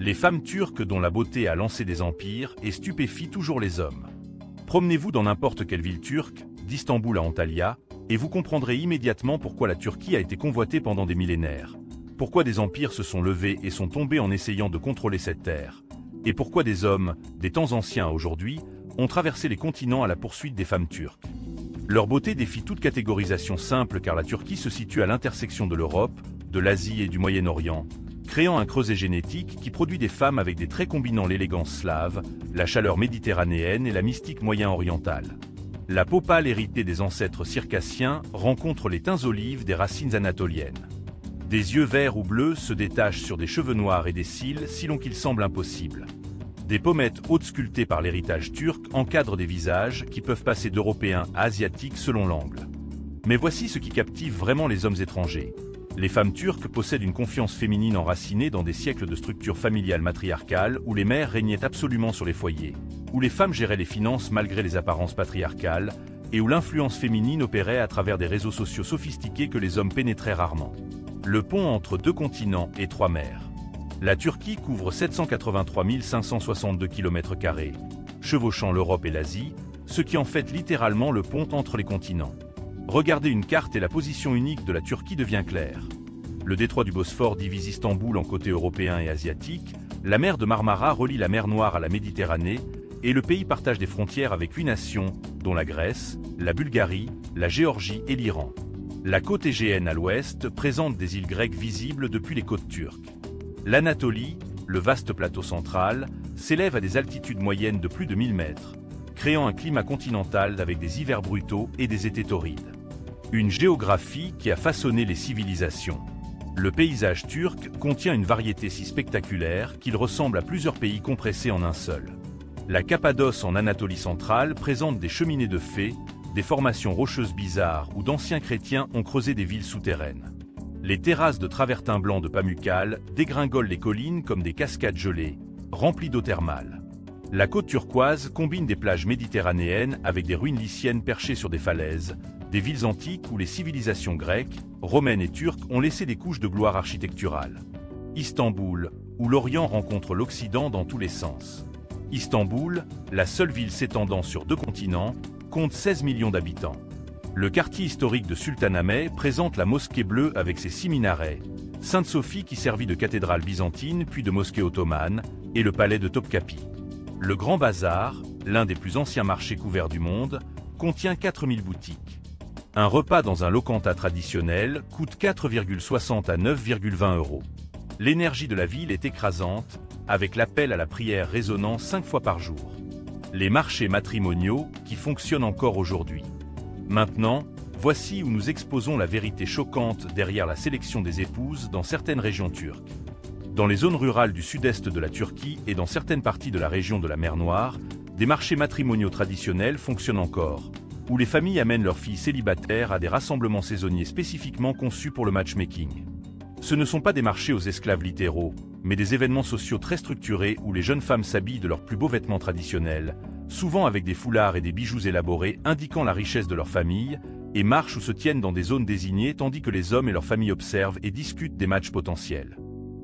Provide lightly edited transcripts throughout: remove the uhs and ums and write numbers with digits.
Les femmes turques dont la beauté a lancé des empires et stupéfie toujours les hommes. Promenez-vous dans n'importe quelle ville turque, d'Istanbul à Antalya, et vous comprendrez immédiatement pourquoi la Turquie a été convoitée pendant des millénaires. Pourquoi des empires se sont levés et sont tombés en essayant de contrôler cette terre. Et pourquoi des hommes, des temps anciens à aujourd'hui, ont traversé les continents à la poursuite des femmes turques. Leur beauté défie toute catégorisation simple car la Turquie se situe à l'intersection de l'Europe, de l'Asie et du Moyen-Orient, créant un creuset génétique qui produit des femmes avec des traits combinant l'élégance slave, la chaleur méditerranéenne et la mystique moyen-orientale. La peau pâle héritée des ancêtres circassiens rencontre les teints olives des racines anatoliennes. Des yeux verts ou bleus se détachent sur des cheveux noirs et des cils si long qu'ils semblent impossibles. Des pommettes hautes sculptées par l'héritage turc encadrent des visages qui peuvent passer d'européens à asiatiques selon l'angle. Mais voici ce qui captive vraiment les hommes étrangers. Les femmes turques possèdent une confiance féminine enracinée dans des siècles de structures familiales matriarcales où les mères régnaient absolument sur les foyers, où les femmes géraient les finances malgré les apparences patriarcales, et où l'influence féminine opérait à travers des réseaux sociaux sophistiqués que les hommes pénétraient rarement. Le pont entre deux continents et trois mers. La Turquie couvre 783 562 km², chevauchant l'Europe et l'Asie, ce qui en fait littéralement le pont entre les continents. Regardez une carte et la position unique de la Turquie devient claire. Le détroit du Bosphore divise Istanbul en côté européen et asiatique, la mer de Marmara relie la mer Noire à la Méditerranée, et le pays partage des frontières avec 8 nations, dont la Grèce, la Bulgarie, la Géorgie et l'Iran. La côte égéenne à l'ouest présente des îles grecques visibles depuis les côtes turques. L'Anatolie, le vaste plateau central, s'élève à des altitudes moyennes de plus de 1000 mètres, créant un climat continental avec des hivers brutaux et des étés torrides. Une géographie qui a façonné les civilisations. Le paysage turc contient une variété si spectaculaire qu'il ressemble à plusieurs pays compressés en un seul. La Cappadoce en Anatolie centrale présente des cheminées de fées, des formations rocheuses bizarres où d'anciens chrétiens ont creusé des villes souterraines. Les terrasses de travertin blanc de Pamukkale dégringolent les collines comme des cascades gelées, remplies d'eau thermale. La côte turquoise combine des plages méditerranéennes avec des ruines lyciennes perchées sur des falaises, des villes antiques où les civilisations grecques, romaines et turques ont laissé des couches de gloire architecturale. Istanbul, où l'Orient rencontre l'Occident dans tous les sens. Istanbul, la seule ville s'étendant sur 2 continents, compte 16 millions d'habitants. Le quartier historique de Sultanahmet présente la mosquée bleue avec ses 6 minarets, Sainte-Sophie qui servit de cathédrale byzantine puis de mosquée ottomane, et le palais de Topkapi. Le Grand Bazar, l'un des plus anciens marchés couverts du monde, contient 4000 boutiques. Un repas dans un lokanta traditionnel coûte 4,60 à 9,20 €. L'énergie de la ville est écrasante, avec l'appel à la prière résonnant 5 fois par jour. Les marchés matrimoniaux qui fonctionnent encore aujourd'hui. Maintenant, voici où nous exposons la vérité choquante derrière la sélection des épouses dans certaines régions turques. Dans les zones rurales du sud-est de la Turquie et dans certaines parties de la région de la mer Noire, des marchés matrimoniaux traditionnels fonctionnent encore, où les familles amènent leurs filles célibataires à des rassemblements saisonniers spécifiquement conçus pour le matchmaking. Ce ne sont pas des marchés aux esclaves littéraux, mais des événements sociaux très structurés où les jeunes femmes s'habillent de leurs plus beaux vêtements traditionnels, souvent avec des foulards et des bijoux élaborés indiquant la richesse de leur famille, et marchent ou se tiennent dans des zones désignées tandis que les hommes et leurs familles observent et discutent des matchs potentiels.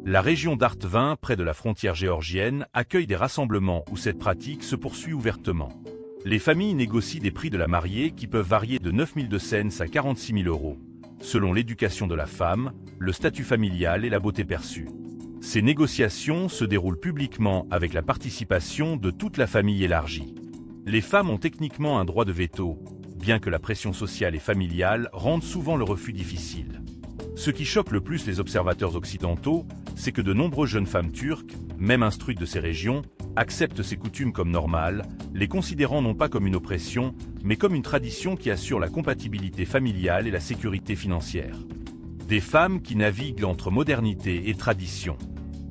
La région d'Artvin, près de la frontière géorgienne, accueille des rassemblements où cette pratique se poursuit ouvertement. Les familles négocient des prix de la mariée qui peuvent varier de 9 200 à 46 000 €, selon l'éducation de la femme, le statut familial et la beauté perçue. Ces négociations se déroulent publiquement avec la participation de toute la famille élargie. Les femmes ont techniquement un droit de veto, bien que la pression sociale et familiale rende souvent le refus difficile. Ce qui choque le plus les observateurs occidentaux, c'est que de nombreuses jeunes femmes turques, même instruites de ces régions, acceptent ces coutumes comme normales, les considérant non pas comme une oppression, mais comme une tradition qui assure la compatibilité familiale et la sécurité financière. Des femmes qui naviguent entre modernité et tradition.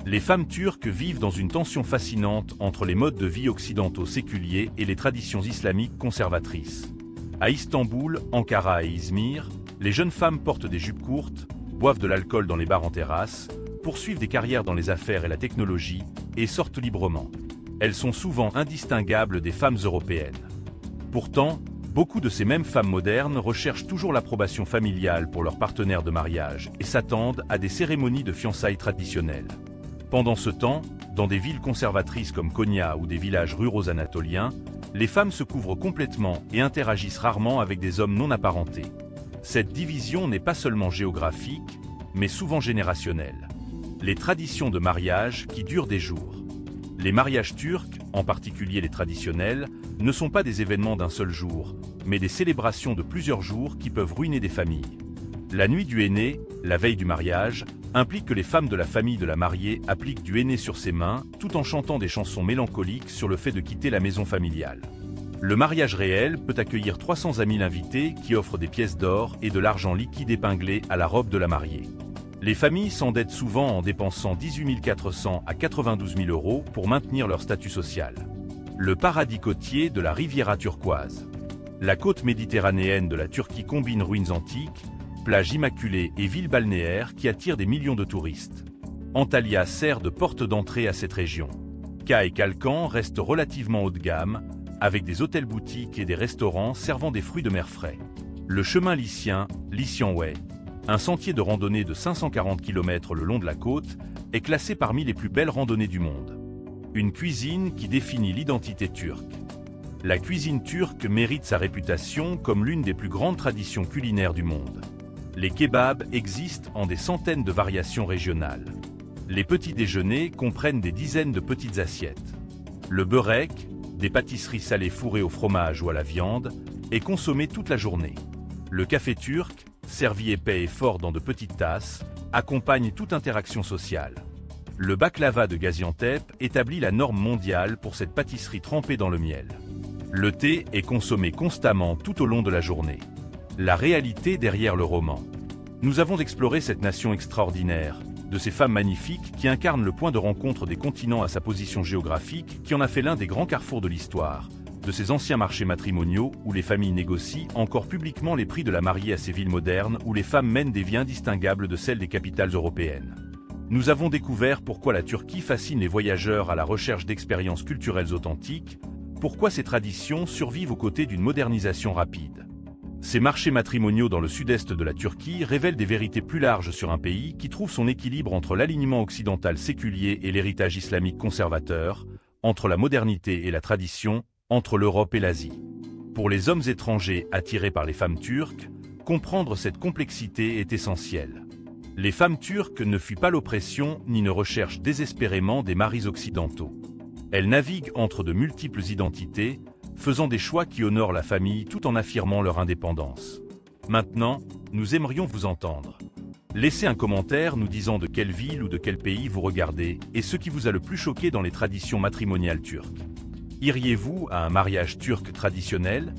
Les femmes turques vivent dans une tension fascinante entre les modes de vie occidentaux séculiers et les traditions islamiques conservatrices. À Istanbul, Ankara et Izmir, les jeunes femmes portent des jupes courtes, boivent de l'alcool dans les bars en terrasse, poursuivent des carrières dans les affaires et la technologie, et sortent librement. Elles sont souvent indistinguables des femmes européennes. Pourtant, beaucoup de ces mêmes femmes modernes recherchent toujours l'approbation familiale pour leurs partenaires de mariage et s'attendent à des cérémonies de fiançailles traditionnelles. Pendant ce temps, dans des villes conservatrices comme Konya ou des villages ruraux anatoliens, les femmes se couvrent complètement et interagissent rarement avec des hommes non apparentés. Cette division n'est pas seulement géographique, mais souvent générationnelle. Les traditions de mariage qui durent des jours. Les mariages turcs, en particulier les traditionnels, ne sont pas des événements d'un seul jour, mais des célébrations de plusieurs jours qui peuvent ruiner des familles. La nuit du henné, la veille du mariage, implique que les femmes de la famille de la mariée appliquent du henné sur ses mains, tout en chantant des chansons mélancoliques sur le fait de quitter la maison familiale. Le mariage réel peut accueillir 300 à 1000 invités qui offrent des pièces d'or et de l'argent liquide épinglé à la robe de la mariée. Les familles s'endettent souvent en dépensant 18 400 à 92 000 euros pour maintenir leur statut social. Le paradis côtier de la Riviera turquoise. La côte méditerranéenne de la Turquie combine ruines antiques, plages immaculées et villes balnéaires qui attirent des millions de touristes. Antalya sert de porte d'entrée à cette région. Ka et Kalkan restent relativement haut de gamme, avec des hôtels-boutiques et des restaurants servant des fruits de mer frais. Le chemin lycien, Lycian-Way, un sentier de randonnée de 540 km le long de la côte, est classé parmi les plus belles randonnées du monde. Une cuisine qui définit l'identité turque. La cuisine turque mérite sa réputation comme l'une des plus grandes traditions culinaires du monde. Les kebabs existent en des centaines de variations régionales. Les petits déjeuners comprennent des dizaines de petites assiettes. Le börek, des pâtisseries salées fourrées au fromage ou à la viande, est consommé toute la journée. Le café turc, servi épais et fort dans de petites tasses, accompagne toute interaction sociale. Le baklava de Gaziantep établit la norme mondiale pour cette pâtisserie trempée dans le miel. Le thé est consommé constamment tout au long de la journée. La réalité derrière le roman. Nous avons exploré cette nation extraordinaire, de ces femmes magnifiques qui incarnent le point de rencontre des continents à sa position géographique qui en a fait l'un des grands carrefours de l'histoire, de ces anciens marchés matrimoniaux où les familles négocient encore publiquement les prix de la mariée à ces villes modernes où les femmes mènent des vies indistinguables de celles des capitales européennes. Nous avons découvert pourquoi la Turquie fascine les voyageurs à la recherche d'expériences culturelles authentiques, pourquoi ces traditions survivent aux côtés d'une modernisation rapide. Ces marchés matrimoniaux dans le sud-est de la Turquie révèlent des vérités plus larges sur un pays qui trouve son équilibre entre l'alignement occidental séculier et l'héritage islamique conservateur, entre la modernité et la tradition, entre l'Europe et l'Asie. Pour les hommes étrangers attirés par les femmes turques, comprendre cette complexité est essentiel. Les femmes turques ne fuient pas l'oppression ni ne recherchent désespérément des maris occidentaux. Elles naviguent entre de multiples identités, faisant des choix qui honorent la famille tout en affirmant leur indépendance. Maintenant, nous aimerions vous entendre. Laissez un commentaire nous disant de quelle ville ou de quel pays vous regardez et ce qui vous a le plus choqué dans les traditions matrimoniales turques. Iriez-vous à un mariage turc traditionnel ?